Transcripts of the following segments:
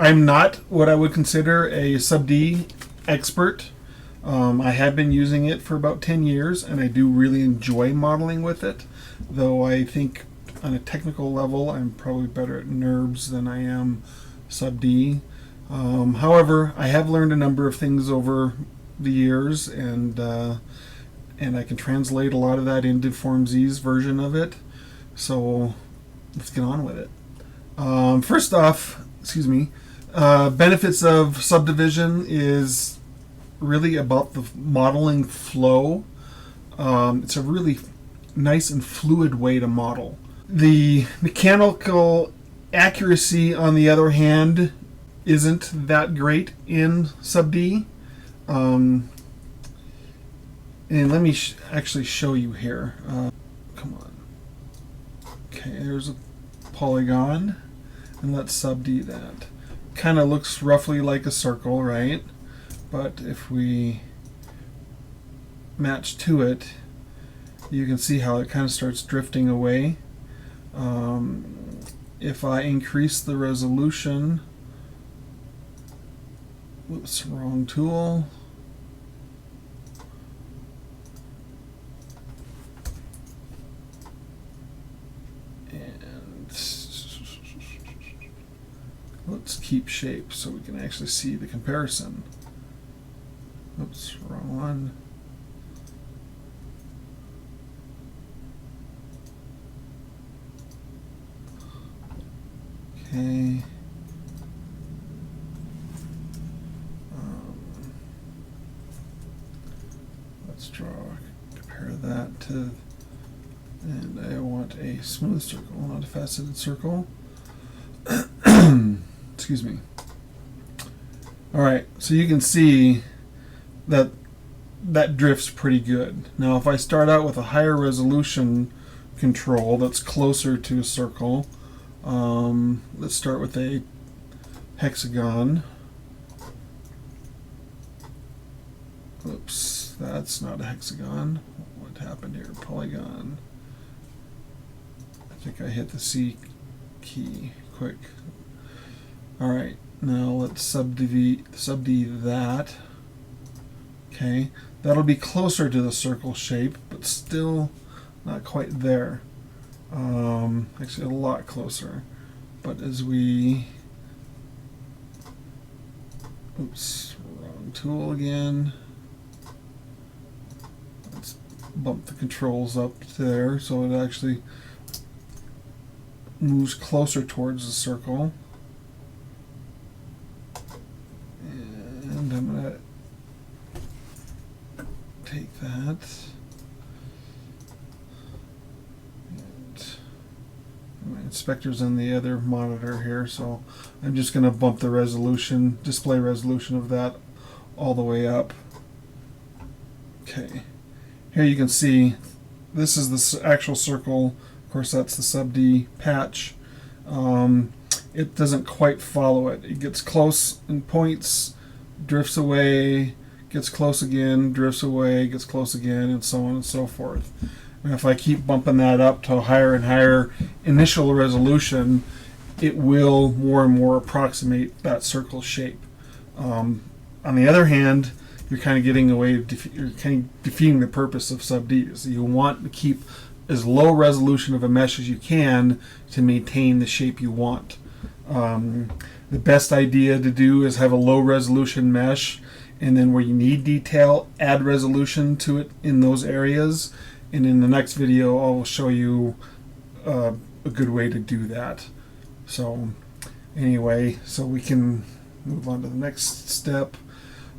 I'm not what I would consider a Sub-D expert. I have been using it for about 10 years, and I do really enjoy modeling with it, though I think on a technical level I'm probably better at NURBS than I am Sub-D. However, I have learned a number of things over the years, and I can translate a lot of that into formZ's version of it. So let's get on with it. First off, benefits of Subdivision is really about the modeling flow. It's a really nice and fluid way to model. The mechanical accuracy, on the other hand, isn't that great in Sub-D. And let me actually show you here. Come on. Okay, there's a polygon, and let's Sub-D that. Kind of looks roughly like a circle, right? But if we match to it, you can see how it kind of starts drifting away. If I increase the resolution, whoops, wrong tool. And let's keep shape so we can actually see the comparison. Oops, wrong one. Okay. Let's compare that to, and I want a smooth circle, not a faceted circle. Excuse me. Alright, so you can see that drifts pretty good. Now if I start out with a higher resolution control that's closer to a circle, let's start with a hexagon. Oops, that's not a hexagon. What happened here? Polygon. I think I hit the C key quick. Alright, now let's Sub-D that. Okay, that'll be closer to the circle shape, but still not quite there. Actually, a lot closer. But as we, oops, wrong tool again. Let's bump the controls up there so it actually moves closer towards the circle. And I'm going to take that. My inspector's on the other monitor here, so I'm just going to bump the resolution, display resolution of that all the way up. Okay, here you can see this is the actual circle. Of course, that's the Sub-D patch. It doesn't quite follow it. It gets close and points, drifts away, gets close again, drifts away, gets close again, and so on and so forth. And if I keep bumping that up to a higher and higher initial resolution, it will more and more approximate that circle shape. On the other hand, you're kind of getting away, you're kind of defeating the purpose of Sub-Ds. You want to keep as low resolution of a mesh as you can to maintain the shape you want. The best idea to do is have a low resolution mesh, and then where you need detail, add resolution to it in those areas. And in the next video, I'll show you a good way to do that. So anyway, so we can move on to the next step.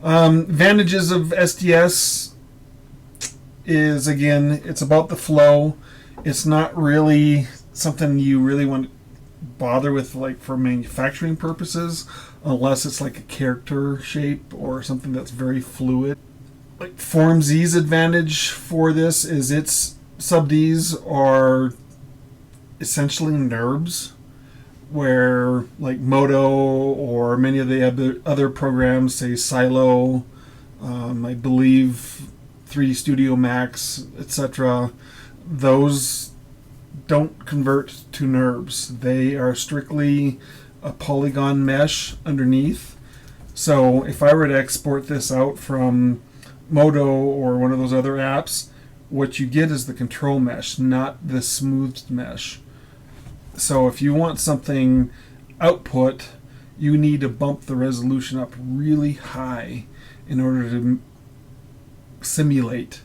Advantages of SDS is, again, it's about the flow. It's not really something you really want to bother with, like for manufacturing purposes, unless it's like a character shape or something that's very fluid. Like formZ's advantage for this is its Sub-Ds are essentially NURBS, where like Modo or many of the other programs, say Silo, I believe 3D Studio Max, etc., those don't convert to NURBS. They are strictly a polygon mesh underneath. So if I were to export this out from Modo or one of those other apps, what you get is the control mesh, not the smoothed mesh. So if you want something output, you need to bump the resolution up really high in order to simulate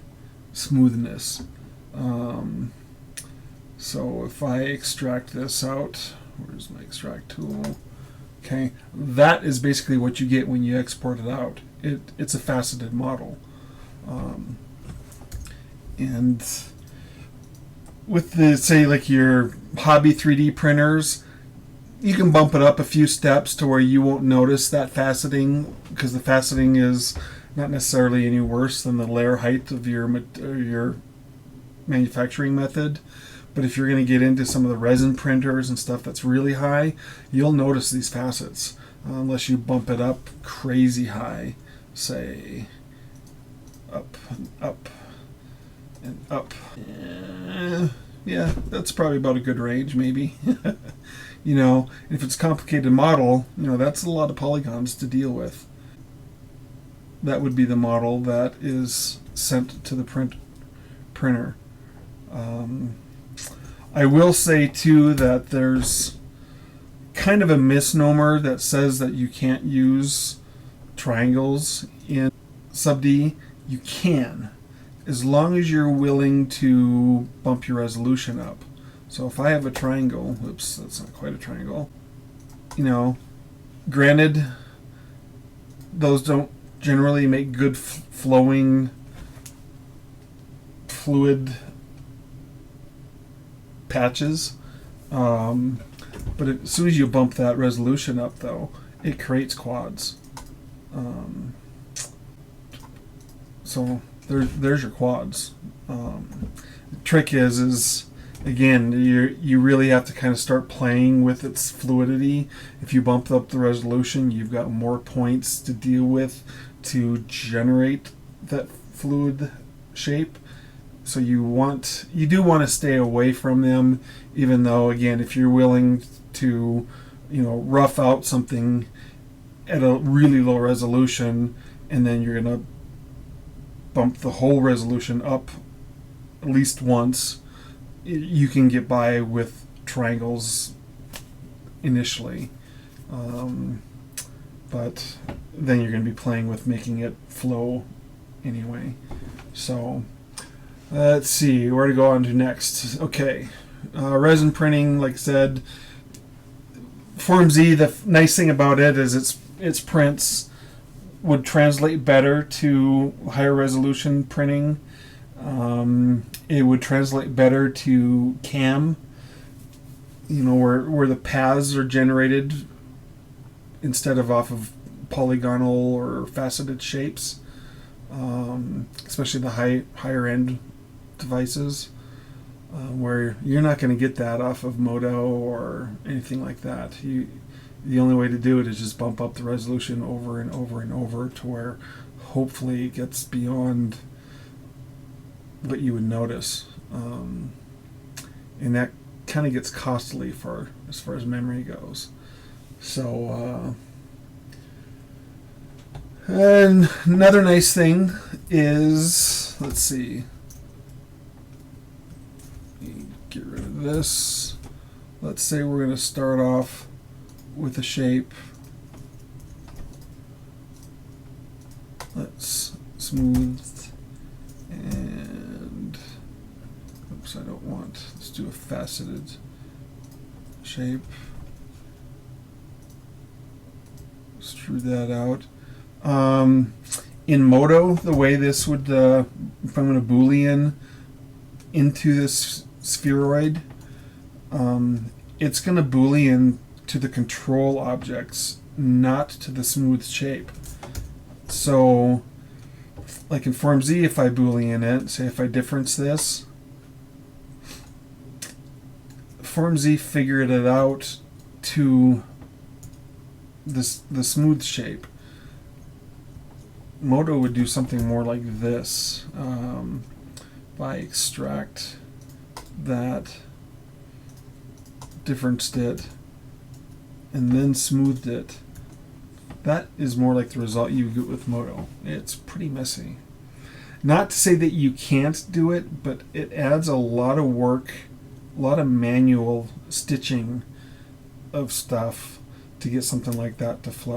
smoothness. So if I extract this out, where's my extract tool? Okay, that is basically what you get when you export it out. It's a faceted model. And with the, say, like your hobby 3D printers, you can bump it up a few steps to where you won't notice that faceting, because the faceting is not necessarily any worse than the layer height of your manufacturing method. But if you're going to get into some of the resin printers and stuff that's really high, you'll notice these facets unless you bump it up crazy high, say up and up and up. Yeah, that's probably about a good range, maybe. You know, if it's a complicated model, you know, that's a lot of polygons to deal with. That would be the model that is sent to the printer. I will say too that there's kind of a misnomer that says that you can't use triangles in Sub-D. You can, as long as you're willing to bump your resolution up. So if I have a triangle, oops, that's not quite a triangle, you know, granted, those don't generally make good flowing fluid patches, but as soon as you bump that resolution up, though, it creates quads. So there's your quads. The trick is again, you really have to kind of start playing with its fluidity. If you bump up the resolution, you've got more points to deal with to generate that fluid shape. So you do want to stay away from them, even though, again, if you're willing to, you know, rough out something at a really low resolution, and then you're going to bump the whole resolution up at least once, you can get by with triangles initially. But then you're going to be playing with making it flow anyway. So let's see where to go on to next. Okay, resin printing, like I said, formZ, the nice thing about it is its prints would translate better to higher resolution printing. It would translate better to CAM, you know, where the paths are generated instead of off of polygonal or faceted shapes, especially the higher end devices, where you're not going to get that off of Modo or anything like that. The only way to do it is just bump up the resolution over and over and over to where hopefully it gets beyond what you would notice, and that kind of gets costly as far as memory goes. So and another nice thing is, let's see, get rid of this. Let's say we're going to start off with a shape. Let's smooth, and oops, I don't want, let's do a faceted shape. Extrude that out. In Modo, the way this would, if I'm going to Boolean into this spheroid, it's going to Boolean to the control objects, not to the smooth shape. So, like in formZ, if I Boolean it, say if I difference this, formZ figured it out to the smooth shape. Modo would do something more like this. If I extract that, differenced it, and then smoothed it. That is more like the result you get with Moto. It's pretty messy. Not to say that you can't do it, but it adds a lot of work, a lot of manual stitching of stuff to get something like that to flow.